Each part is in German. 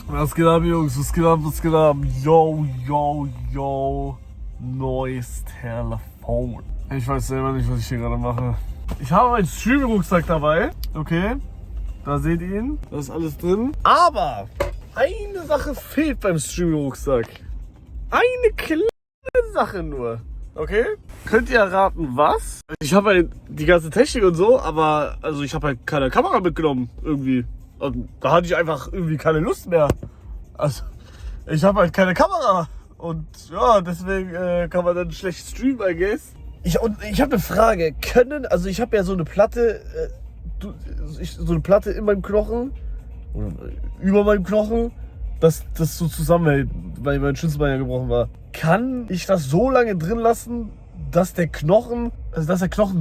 Was geht ab, Jungs? Was geht ab? Was geht ab? Yo, yo, yo. Neues Telefon. Ich weiß selber nicht, was ich hier gerade mache. Ich habe meinen Streaming-Rucksack dabei. Okay. Da seht ihr ihn. Da ist alles drin. Aber eine Sache fehlt beim Streaming-Rucksack. Eine kleine Sache nur. Okay? Könnt ihr erraten, was? Ich habe halt die ganze Technik und so, aber also ich habe halt keine Kamera mitgenommen irgendwie. Und da hatte ich einfach irgendwie keine Lust mehr. Also ich habe halt keine Kamera und ja, deswegen kann man dann schlecht streamen, I guess. Ich habe eine Frage. Also ich habe ja so eine Platte, so eine Platte in meinem Knochen oder über meinem Knochen, dass das so zusammenhält, weil mein Schlüsselbein ja gebrochen war. Kann ich das so lange drin lassen, dass der Knochen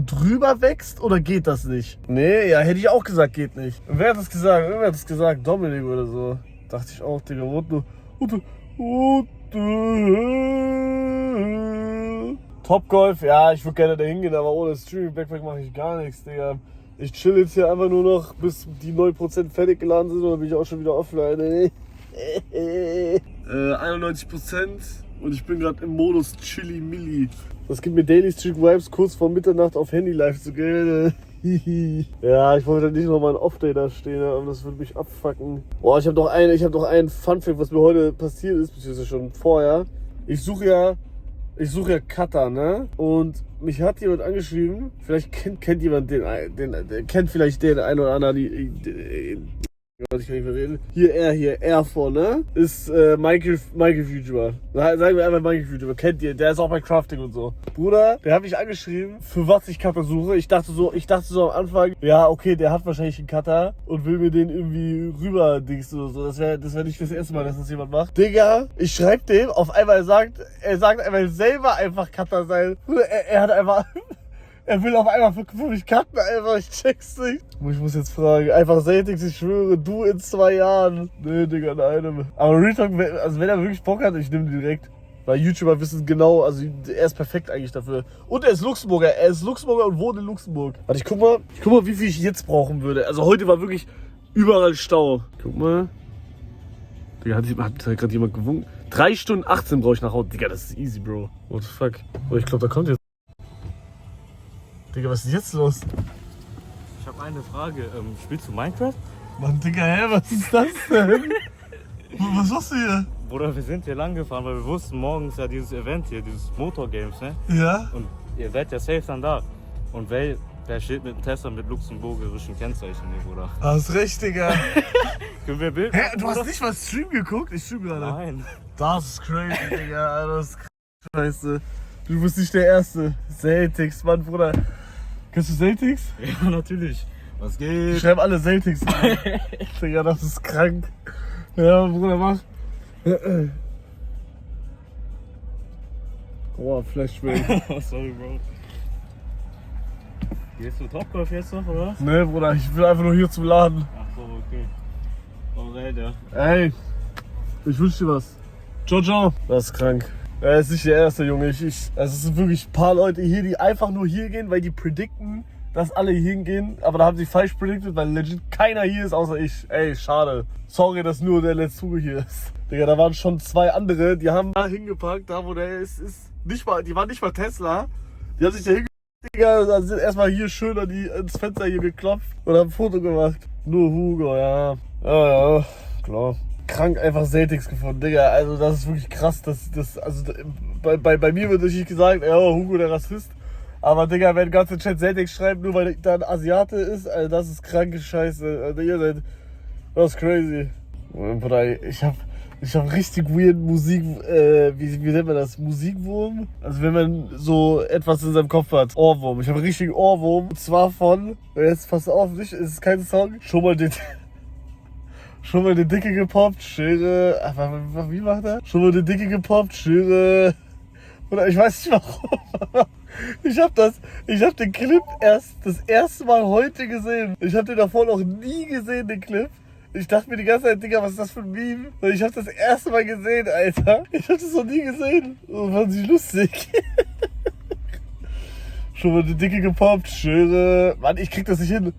drüber wächst, oder geht das nicht? Nee, ja, hätte ich auch gesagt, geht nicht. Wer hat das gesagt? Irgendwer hat das gesagt, Dominik oder so. Dachte ich auch, Digga, Topgolf, ja, ich würde gerne da hingehen, aber ohne Streaming-Backpack mache ich gar nichts, Digga. Ich chill jetzt hier einfach nur noch, bis die 9% fertig geladen sind, oder bin ich auch schon wieder offline. 91% und ich bin gerade im Modus Chili Milli. Das gibt mir Daily Streak Vibes, kurz vor Mitternacht auf Handy live zu gehen. Ja, ich wollte nicht nochmal ein Off-Day da stehen, aber das würde mich abfucken. Boah, ich habe noch einen Fun-Fact, was mir heute passiert ist, beziehungsweise schon vorher. Ich suche ja Cutter, ne? Und mich hat jemand angeschrieben, vielleicht kennt jemand kennt vielleicht den einen oder anderen, was ich kann nicht mehr reden. Hier R vor, ne? Ist Michael Future. Sagen wir einfach Michael Future. Kennt ihr? Der ist auch bei Crafting und so. Bruder, der hat mich angeschrieben, für was ich Cutter suche. Ich dachte so am Anfang, ja, okay, der hat wahrscheinlich einen Cutter und will mir den irgendwie rüberdings oder so. Das wär nicht das erste Mal, dass das jemand macht. Digga, ich schreib dem, auf einmal er sagt einmal selber einfach Cutter sein. Bruder, er hat einfach... Er will auf einmal für mich cutten, einfach, ich check's nicht. Ich muss jetzt fragen, einfach Celtics, ich schwöre, du in 2 Jahren. Nee, Digga, nein. Aber Real Talk, also wenn er wirklich Bock hat, ich nehme den direkt. Weil YouTuber wissen genau, also er ist perfekt eigentlich dafür. Und er ist Luxemburger und wohnt in Luxemburg. Warte, ich guck mal, wie viel ich jetzt brauchen würde. Also heute war wirklich überall Stau. Guck mal. Digga, hat gerade jemand gewunken? 3 Stunden 18 brauche ich nach Hause. Digga, das ist easy, Bro. What the fuck? Oh, ich glaube, da kommt jetzt. Digga, was ist jetzt los? Ich habe eine Frage. Spielst du Minecraft? Mann, Digga, hä, was ist das denn? Was machst du hier? Bruder, wir sind hier lang gefahren, weil wir wussten, morgen ist ja dieses Event hier, dieses Motorgames, ne? Ja? Und ihr seid ja safe dann da. Und wer steht mit dem Tesla mit luxemburgischen Kennzeichen hier, Bruder? Hast recht, Digga. Können wir Bild? Hä, du hast nicht mal Stream geguckt? Ich stream gerade. Nein. Das ist crazy, Digga. Das ist scheiße. Du bist nicht der Erste. Celtics, Mann, Bruder. Kennst du Celtics? Ja, natürlich. Was Die geht? schreiben alle Celtics. Digga, das ist krank. Ja, Bruder, mach. Oh, Flashback. Sorry, Bro. Gehst du Topgolf jetzt noch, oder? Nee, Bruder, ich will einfach nur hier zum Laden. Ach so, okay. Alright, ja. Ey, ich wünsche dir was. Ciao, ciao. Das ist krank. Er ist nicht der Erste, Junge. Es sind wirklich ein paar Leute hier, die einfach nur hier gehen, weil die predikten, dass alle hier hingehen. Aber da haben sie falsch prediktet, weil legit keiner hier ist, außer ich. Ey, schade. Sorry, dass nur der Let's Zuge hier ist. Digga, da waren schon 2 andere, die haben da hingepackt, da wo der ist. Die waren nicht mal Tesla. Die haben sich da hingepackt, Digga, da sind erstmal hier schön ins Fenster hier geklopft und haben ein Foto gemacht. Nur Hugo, ja. Ja, klar. Krank einfach Celtics gefunden, Digga. Also das ist wirklich krass. Bei mir wird natürlich gesagt, ja, Hugo der Rassist. Aber Digga, wenn ganze Chat Celtics schreibt, nur weil da ein Asiate ist, also das ist kranke Scheiße. Also, ihr seid, das ist crazy. Bruder, ich hab richtig weird Musik, wie nennt man das? Musikwurm? Also wenn man so etwas in seinem Kopf hat. Ohrwurm. Ich habe richtig Ohrwurm. Und zwar von, jetzt pass auf, nicht, es ist kein Song. Schon mal die Dicke gepoppt, Schere. Wie macht er? Schon mal die Dicke gepoppt, Schere. Oder ich weiß nicht warum. Ich hab den Clip das erste Mal heute gesehen. Ich hab den davor noch nie gesehen, den Clip. Ich dachte mir die ganze Zeit, Digga, was ist das für ein Meme? Und ich hab das erste Mal gesehen, Alter. Ich hab das noch nie gesehen. Und fand sie lustig. Schon mal die Dicke gepoppt, Schere. Mann, ich krieg das nicht hin.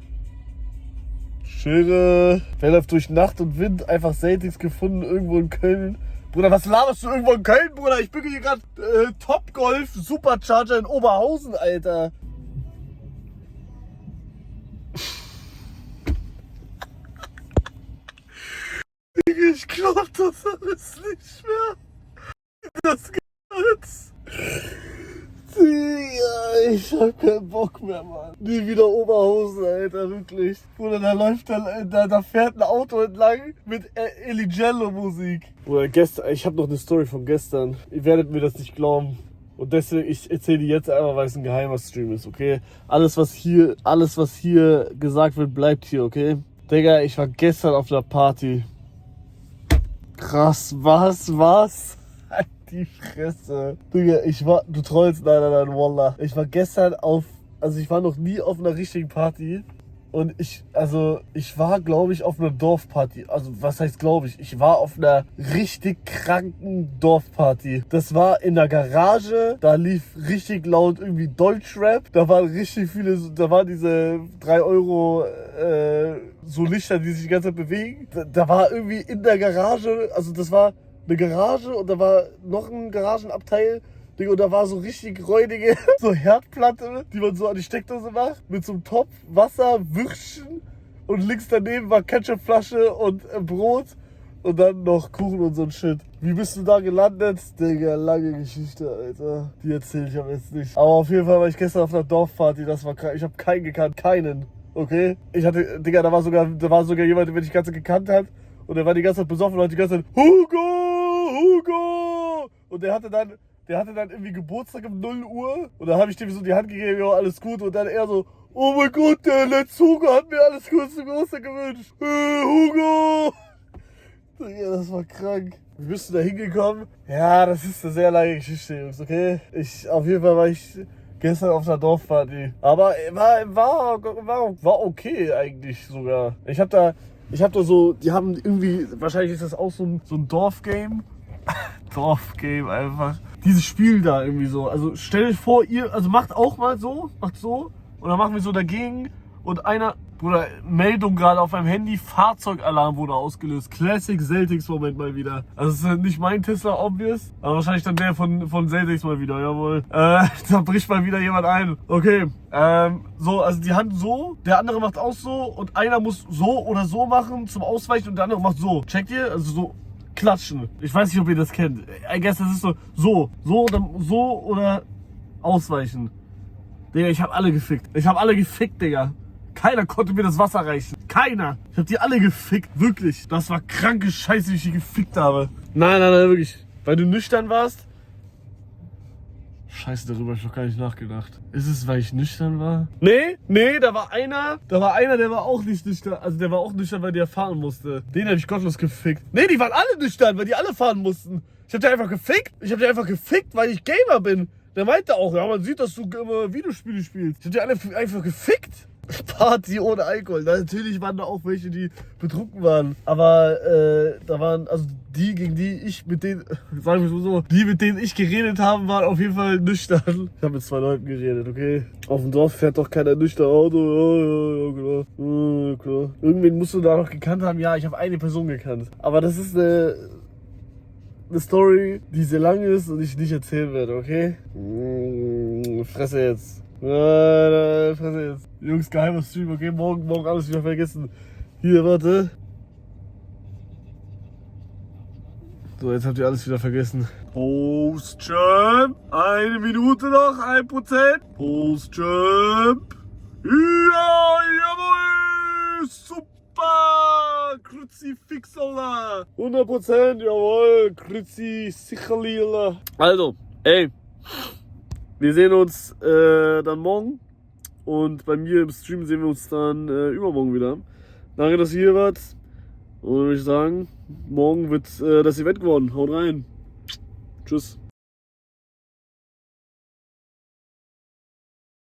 Schere. Wer läuft durch Nacht und Wind? Einfach Celtics gefunden, irgendwo in Köln. Bruder, was laberst du irgendwo in Köln, Bruder? Ich bin hier gerade Topgolf Supercharger in Oberhausen, Alter. Ich glaub das alles nicht mehr. Das geht's. Digga, ich hab keinen Bock mehr, Mann. Nie wieder Oberhausen, Alter, wirklich. Bruder, da fährt ein Auto entlang mit Eligello Musik. Bruder, gestern, ich hab noch eine Story von gestern. Ihr werdet mir das nicht glauben. Und deswegen, ich erzähle die jetzt einfach, weil es ein geheimer Stream ist, okay? Alles, was hier gesagt wird, bleibt hier, okay? Digga, ich war gestern auf einer Party. Krass, was? Halt die Fresse. Digga, du trollst, nein, Wallah. Ich war gestern ich war noch nie auf einer richtigen Party. Und ich war, glaube ich, auf einer Dorfparty. Also, was heißt, glaube ich? Ich war auf einer richtig kranken Dorfparty. Das war in der Garage. Da lief richtig laut irgendwie Deutschrap. Da waren richtig viele, da waren diese 3 Euro, so Lichter, die sich die ganze Zeit bewegen. Da war irgendwie in der Garage, also das war eine Garage und da war noch ein Garagenabteil. Und da war so richtig räudige, so Herdplatte, die man so an die Steckdose macht, mit so einem Topf, Wasser, Würstchen und links daneben war Ketchupflasche und Brot und dann noch Kuchen und so ein Shit. Wie bist du da gelandet? Digga, lange Geschichte, Alter. Die erzähle ich aber jetzt nicht. Aber auf jeden Fall war ich gestern auf einer Dorfparty, das war krass. Ich habe keinen gekannt, keinen. Okay? Digga, da war sogar jemand, den ich die ganze Zeit gekannt hat und der war die ganze Zeit besoffen und hat die ganze Zeit Hugo! Und der hatte dann irgendwie Geburtstag um 0 Uhr und da habe ich dem so die Hand gegeben, ja, alles gut. Und dann er so, oh mein Gott, der letzte Hugo hat mir alles kurz zum Geburtstag gewünscht. Hugo! Ja, das war krank. Wie bist du da hingekommen? Ja, das ist eine sehr lange Geschichte, Jungs, okay? Auf jeden Fall war ich gestern auf einer Dorfparty. Aber war okay eigentlich sogar. Ich hab da so, die haben irgendwie, wahrscheinlich ist das auch so ein Dorfgame. Dorfgame einfach. Dieses Spiel da irgendwie so. Also stellt euch vor, macht auch mal so, macht so. Und dann machen wir so dagegen. Und einer, Bruder, Meldung gerade auf meinem Handy, Fahrzeugalarm wurde ausgelöst. Classic Celtics Moment mal wieder. Also es ist nicht mein Tesla, obvious. Aber wahrscheinlich dann der von Celtics mal wieder, jawohl. Da bricht mal wieder jemand ein. Okay, also die Hand so, der andere macht auch so. Und einer muss so oder so machen zum Ausweichen und der andere macht so. Checkt ihr? Also so. Klatschen. Ich weiß nicht, ob ihr das kennt. I guess das ist so oder ausweichen. Digga, ich hab alle gefickt. Digga. Keiner konnte mir das Wasser reichen. Keiner. Ich hab die alle gefickt. Wirklich. Das war kranke Scheiße, wie ich die gefickt habe. Nein, wirklich. Weil du nüchtern warst? Scheiße, darüber hab ich noch gar nicht nachgedacht. Ist es, weil ich nüchtern war? Nee, da war einer, der war auch nicht nüchtern. Also der war auch nüchtern, weil der fahren musste. Den hab ich gottlos gefickt. Nee, die waren alle nüchtern, weil die alle fahren mussten. Ich hab die einfach gefickt, weil ich Gamer bin. Der meinte auch, ja, man sieht, dass du immer Videospiele spielst. Ich hab die alle einfach gefickt. Party ohne Alkohol. Natürlich waren da auch welche, die betrunken waren. Aber da waren, also die, gegen die ich mit denen, sagen wir so, die mit denen ich geredet habe, waren auf jeden Fall nüchtern. Ich habe mit 2 Leuten geredet, okay? Auf dem Dorf fährt doch keiner nüchtern Auto. Ja, klar. Klar. Irgendwen musst du da noch gekannt haben. Ja, ich habe eine Person gekannt. Aber das ist eine Story, die sehr lang ist und ich nicht erzählen werde, okay? Fresse jetzt. Fresse jetzt. Jungs, geheimer Stream, okay? Morgen alles wieder vergessen. Hier, warte. So, jetzt habt ihr alles wieder vergessen. Post-Jump. 1 Minute noch, 1%. Post-Jump. Ja, jawohl. Super. Kruzifix, Allah. 100%, jawohl. Kruzifix, Allah. Also, ey. Wir sehen uns dann morgen. Und bei mir im Stream sehen wir uns dann übermorgen wieder. Danke, dass ihr hier wart. Und dann würde ich sagen, morgen wird das Event gewonnen. Haut rein. Tschüss.